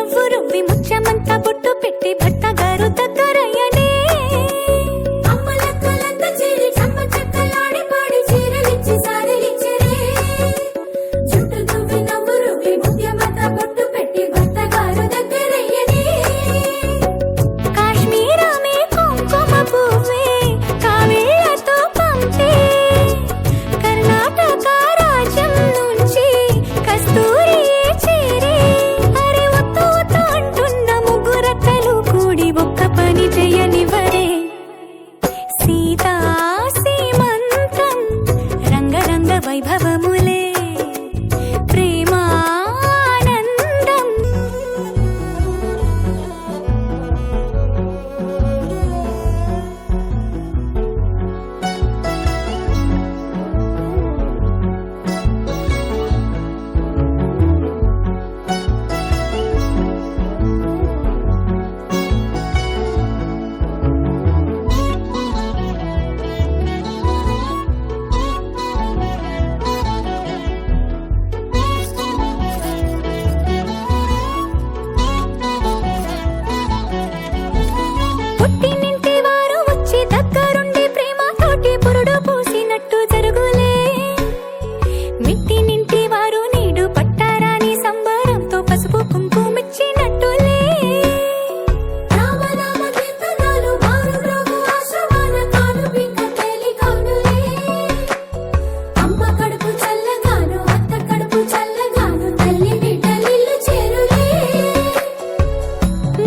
నవ్వు రువ్వి ముచ్చమంతా బొట్టు పెట్టి భర్త గారు దగ్గరయ్యనే అమ్మలక్కలంతా చేరి చమ్మ చక్కలాడి పాడి చీరలిచ్చి సారిలిచ్చిరే చుట్టూ దువ్వి నవ్వు రువ్వి ముత్యమంతా బొట్టు పెట్టి భర్త గారు దగ్గరయ్యనే కాశ్మీరమే కుంకుమ పువ్వే కావేళ్లతో పంపే కర్ణాటక రాజ్యం నుంచి కస్తూరియే చేరే అరే ఒత్తు ఒత్తు అంటున్న ముగ్గురక్కలు కూడి ఒక్క పని చేయనివ్వరే సీతా సీమంతం రంగరంగ వైభవములే ప్రేమానందం పుట్టినింటి వారు వచ్చి దగ్గరుండి ప్రేమతోటి పురుడు పూసినట్టు జరుగులే మిట్టినింటి వారు నీడు పట్టారాని సంబరంతో పసుపు కుంకుమిచ్చినట్టులే రామనామ కీర్తనలు మారు మ్రోగు ఆశ్రమాన కాను పింక తేలికౌనులే అమ్మ కడుపు చల్లగాను అత్త కడుపు చల్లగాను తల్లి బిడ్డలిల్లు చేరులే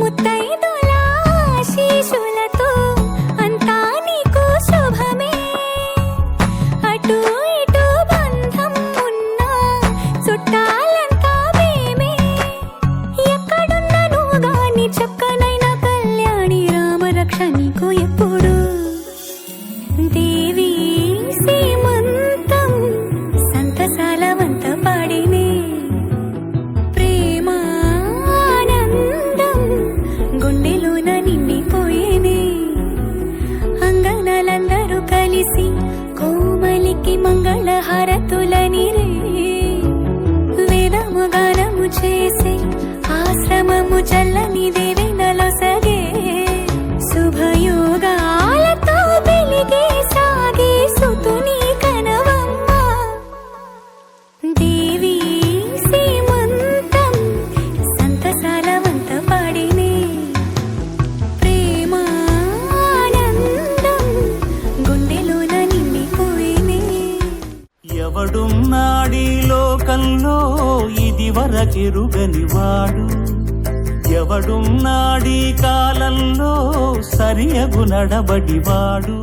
ముత్తైదుల ఆశీస్సులతో అంతా నీకు శుభమే అటు ఇటు బంధం ఉన్నా చుట్టాలంతా మేమే ఎక్కడున్నను గాని చక్కనైన కళ్యాణి రామరక్ష నీకు ఎప్పుడు దేవి సీమంతం సంతసాల వంత పాడినే ప్రేమానందం గుండెలోన నిండిపోయేనే అంగనలందరూ కలిసి కోమలికి మంగళ హారతులనిరే వేదము గానము చేసే ఆశ్రమము చల్లని దేవెనలో సగే శుభయోగాలతో వెలిగే సాగే సుతుని కనవమ్మ దేవి సీమంతం సంతసాల వంత పాడినే ప్రేమానందం గుండెలోన నిండిపోయినే ఎవడున్నాడీ లోకంలో ఇది వరకెరుగనివాడు ఎవడున్నాడీ కాలంలో సరియగు నడబడివాడు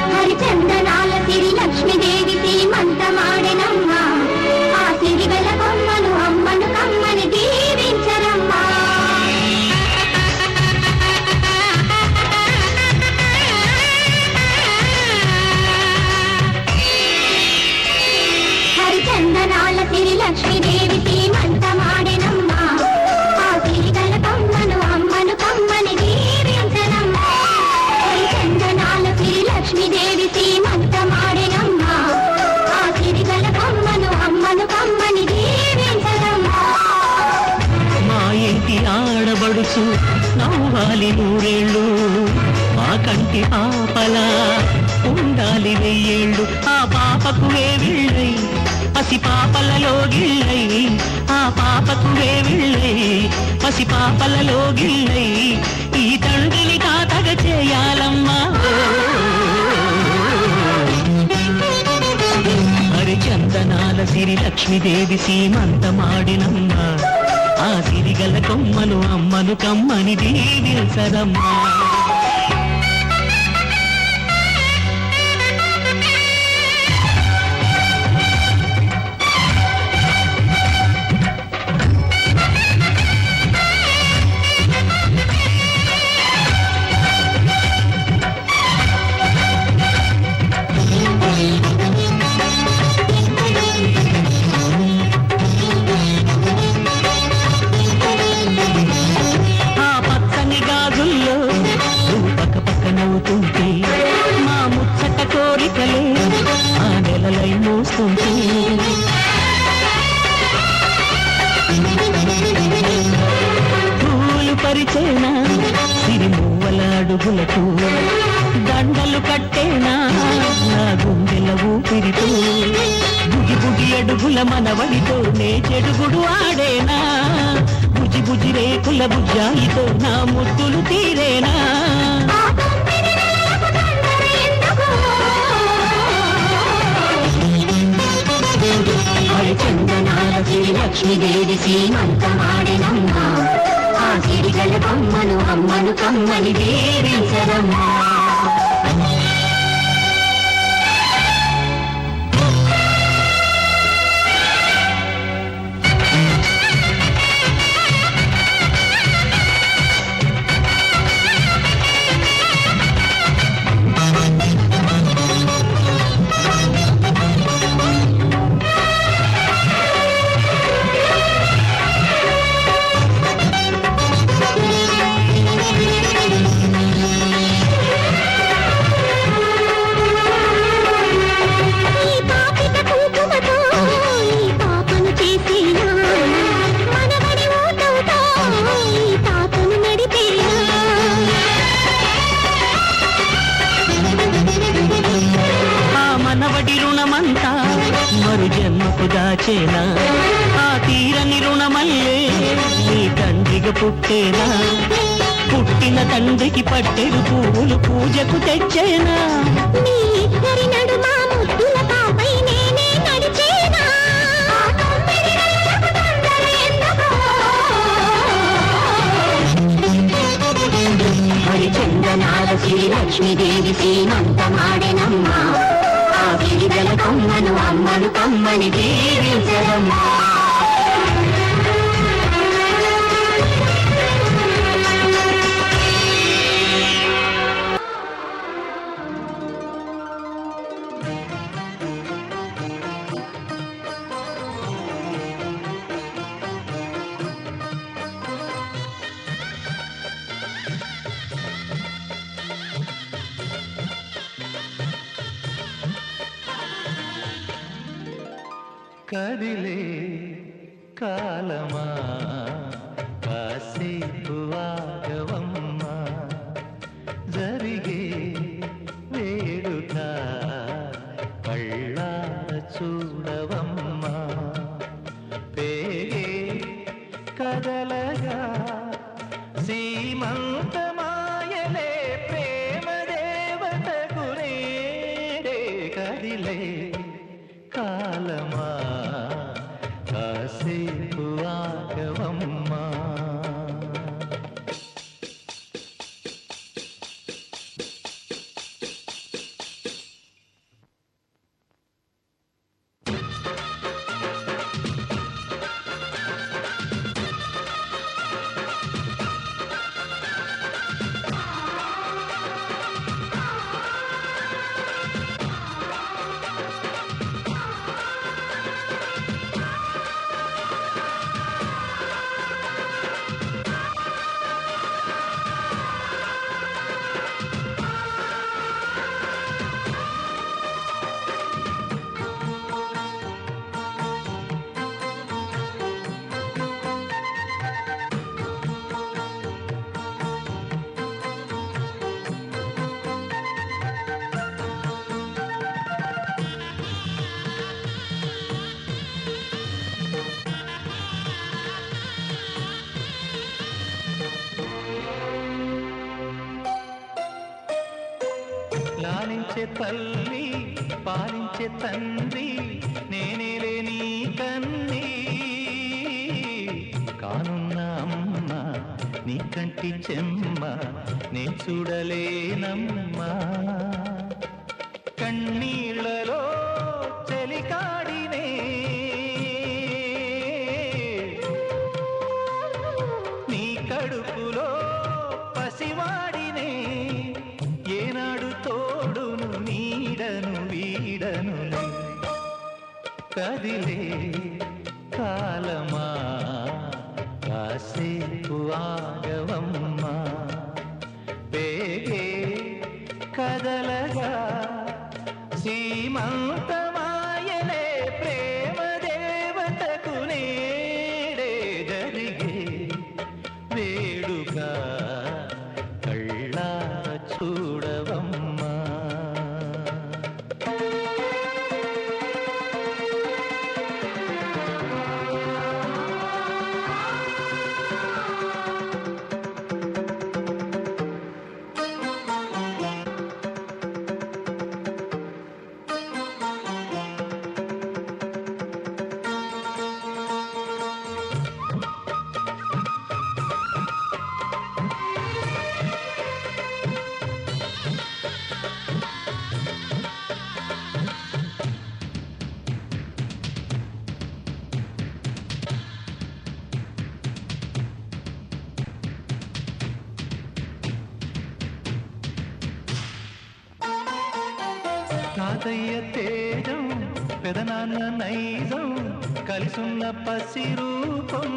హరిచందనాల సిరి లక్ష్మీదేవి సీమంతమాడెనమ్మ ఆ సిరిగల కొమ్మను అమ్మను కమ్మని దీవించరమ్మా హరిచందనాల సిరి లక్ష్మీదేవి సీమంతమాడెనమ్మ ఆ సిరిగల కొమ్మను అమ్మను కమ్మని దీవించరమ్మా హరిచందనాల సిరి లక్ష్మీదేవి సీమంతమాడెనమ్మ ఆ సిరిగల కొమ్మను అమ్మను కమ్మని దీవించరమ్మా మా ఇంటి ఆడబడుచు నవ్వాలి నూరేళ్ళు మా కంటి పాపలా ఉండాలి వెయ్యేళ్ళు ఆ పాపకు వేవిళ్ళై పసి పాపలలో గిళ్ళై ఆ పాపకు వేవిళ్ళై పసి పాపలలో గిళ్ళై ఈ తండ్రిని తాతగా చేయాలమ్మా హరిచందనాల సిరి లక్ష్మీదేవి సీమంతమాడినమ్మ ఆ సిరిగల కొమ్మను అమ్మను కమ్మని దీవించరమ్మా పరిచేనా సిరిమూవల అడుగులకు దండలు కట్టేనా నా గుండెల ఊపిరితో బుగి బుగి అడుగుల మనవడితో నే చెడుగుడు ఆడేనా బుజి బుజి రేకుల బుజ్జాయితో నా ముద్దులు తీరేనా చందనాల సిరి లక్ష్మీదేవి సీమంతమాడెనమ్మా ఆ సిరిగల బొమ్మను అమ్మను కమ్మని దీవించరమ్మా మరు జన్మకు దాచేనా ఆ తీరని రుణమల్లే నీ తండ్రిగా పుట్టేనా పుట్టిన తండ్రికి పట్టెడు పువ్వులు పూజకు తెచ్చేనా నీ ఇద్దరి నడుమ ముద్దుల పాపై నేనే నడిచేనా హరిచందనాల శ్రీ లక్ష్మీదేవి సీమంతమాడెనమ్మా ఆ సిరిగల కొమ్మను అమ్మను కమ్మని దీవించరమ్మా కదిలే కాలమా కాసేపు ఆగవమ్మా జరిగే వేడుక కళ్ళార చూడవమ్మా పేగే కదలగా సీమంతమాయలే ప్రేమ దేవతకు నేడే కదిలే కాలమా కాసేపు ఆగవమ్మా లాలించే తల్లి పాలించే తండ్రి నేనేలే నీ కన్ని కానున్న అమ్మ నీ కంటి చెమ్మ నే చూడలేనమ్మా కన్నీళ్లలో చెలికాడినే నీ కడుపులో పసివాడినే ఏనాడు తోడును నీడను వీడను కదిలే కాలమా కాసేపు ఆగవమ్మా పేగే కదలగా సీమంతమాయలే ప్రేమ దేవతకు నేడే జరిగే వేడుక తాతయ్య తేజం పెదనాన్న నైజం కలిసున్న పసి రూపం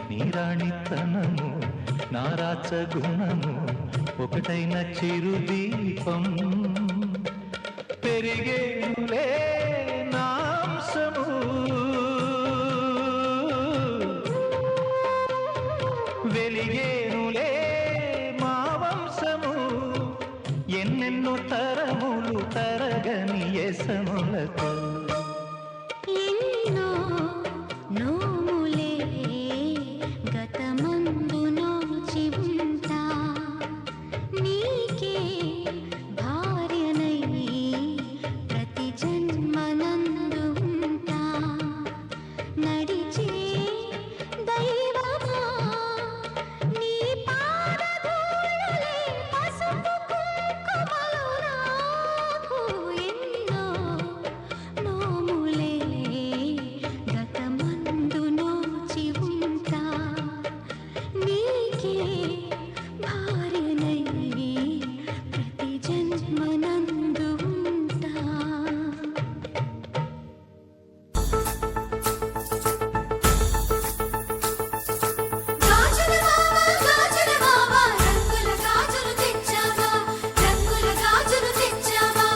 నీరాణితనము నారాచ గుణము ఒకటైన చిరుదీపం పెరిగేనులే నాంసము వెలిగేనులే మా వంశము ఎన్నెన్నో తరములు తరగని యసములతో ఎన్నో నోములే గతమందు నోచి ఉంటా నీకే భార్యనై ప్రతి జన్మనందు ఉంటా నడిచే దైవమా నీ పాదధూళిలే పసుపు కుంకుమలు నాకు ఎన్నో నోములే గతమందు నోచి ఉంటా నీకే భార్యనై ప్రతి జన్మనందు ఉంటా గాజుల మావా రంగుల గాజులు తెచ్చావా రంగుల గాజులు తెచ్చావా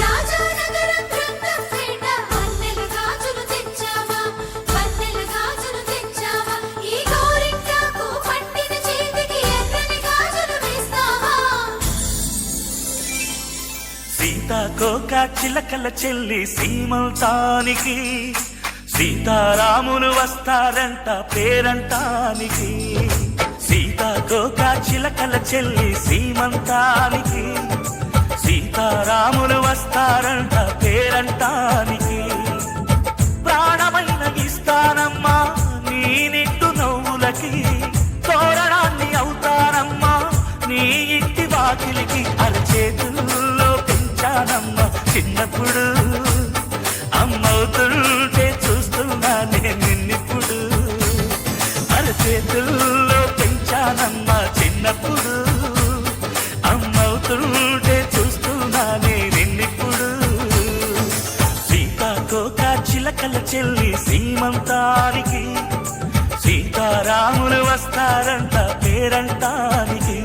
రాజానగరం బృందం పేట వన్నెల గాజులు తెచ్చావా వన్నెల గాజులు తెచ్చావా ఈ గోరింటాకు పట్టిన చేతికి ఎర్రని గాజులు వేస్తావా సీతాకోక చిలకల చెల్లి సీమంతానికి సీతారాములు వస్తారంట పేరంటానికి సీతాకోక చిలకల చెల్లి సీమంతానికి సీతారాములు వస్తారంట పేరంటానికి ప్రాణమైన ఇస్తానమ్మా నీ నిండు నవ్వులకి తోరణాన్ని అవుతానమ్మా నీ ఇంటి వాకిలికి అరచేతుల్లో పెంచానమ్మా చిన్నప్పుడు అమ్మవుతుంటే చూస్తున్నానే నిన్నిప్పుడు అరచేతుల్లో పెంచానమ్మా చిన్నప్పుడు అమ్మవుతుంటే చూస్తున్నానే నిన్నిప్పుడు సీతాకోక చిలకల చెల్లి సీమంతానికి సీతారాములు వస్తారంట పేరంటానికి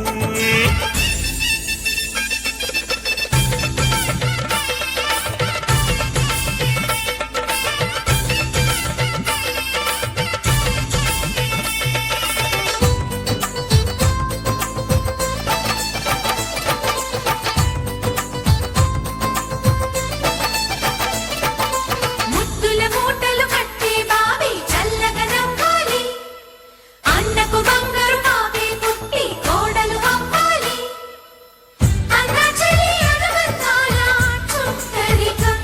ముద్దుల మూటలు కట్టి బావి చల్లగా నవ్వాలి అన్నకు బంగారు బావి పుట్టి కోడలు అవ్వాలి అన్న చెల్లి అనుబంధాల చుట్టరికం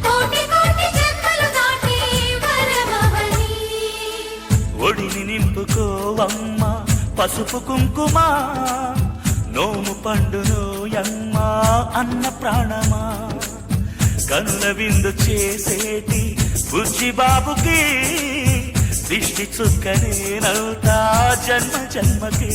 కోటి కోటి జన్మలు దాటి వరమవని ఒడిని నింపుకోవమ్మ పసుపు కుంకుమ నోము పండును యమ్మ అన్న ప్రాణమా కనుల విందు చేసేటి బుజ్జి బాబుకి దిష్టి చుక్కనే నవ్వుతా జన్మ జన్మకి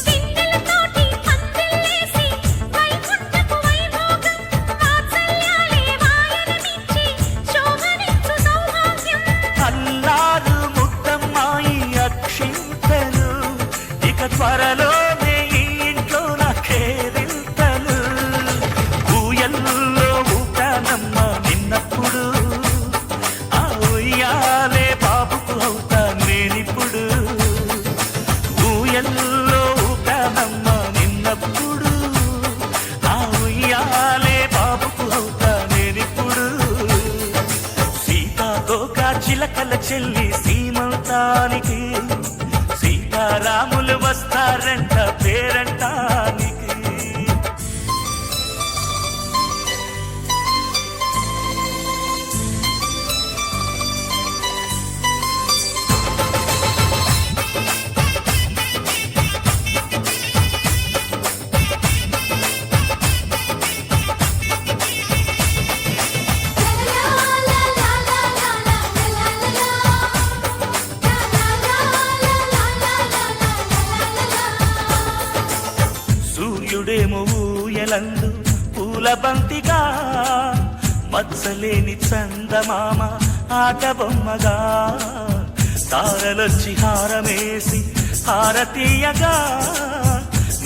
కిందలతోటి పందిళ్ళేసి వైకుంఠపు వైభోగం వాత్సల్యాలే వాయనమిచ్చి శోభనిచ్చు సౌభాగ్యం అల్లారు ముద్దమ్మాయి అక్షింతలు ఇక త్వరలోనే ఈ ఇంట్లో నాకేరింతలు ఊయల్లో ఊటానమ్మ నిన్నప్పుడు ఆ ఉయ్యాలే బాబుకు అవుతా నేనిప్పుడు ఊయల్లో ఊటానమ్మ నిన్నప్పుడు ఆ ఉయ్యాలే బాబుకు అవుతా నేనిప్పుడు సీతాకోక చిలకల చెల్లి సీమంతానికి సీతారాములు వస్తారంట పేరంటానికి సూర్యుడేమో ఊయలందు పూల బంతిగా మచ్చలేని చందమామ ఆట బొమ్మగా తారలొచ్చి హారమేసి హారతీయగా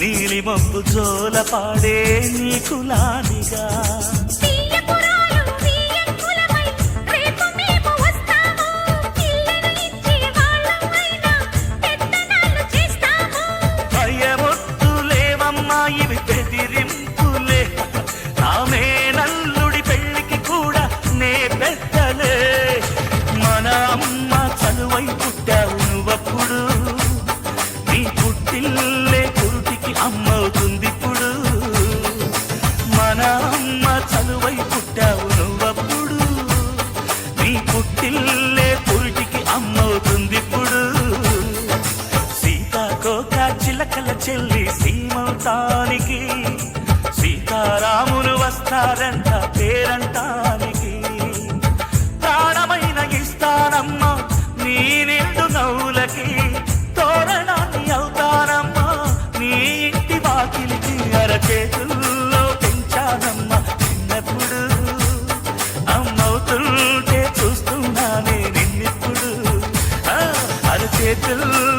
నీలి మబ్బు జోల పాడే నీకులానిగా తీయపురాలు తీయంకులమై రేపు మేము వస్తాము ఇల్లును ఇచ్చే వాళ్ళమైనా పెత్తనాలు చేస్తాము భయమొద్దులేవమ్మా ఇవి బెదిరింపులే ఆమె నల్లుడి పెళ్లికి కూడా నే పెద్దలే మన అమ్మ చనువై పుట్టావు నువ్వప్పుడు నీ పుట్టిల్లే పురుటికి అమ్మవుతుంది ఇప్పుడు మన అమ్మ చనువై పుట్టావు నువ్వప్పుడు నీ పుట్టిల్లే పురుటికి అమ్మవుతుంది ఇప్పుడు సీతాకోక చిలకల చెల్లి సీమంతానికి సీతారాములు వస్తారంట పేరంటానికి ప్రాణమైన ఇస్తానమ్మా నీ నిండు నవ్వులకి తోరణాన్ని అవుతానమ్మా నీ ఇంటి వాకిలికి అరచేతుల్లో పెంచానమ్మా చిన్నప్పుడు అమ్మవుతుంటే చూస్తున్నానే నిన్నిప్పుడు అరచేతుల్లో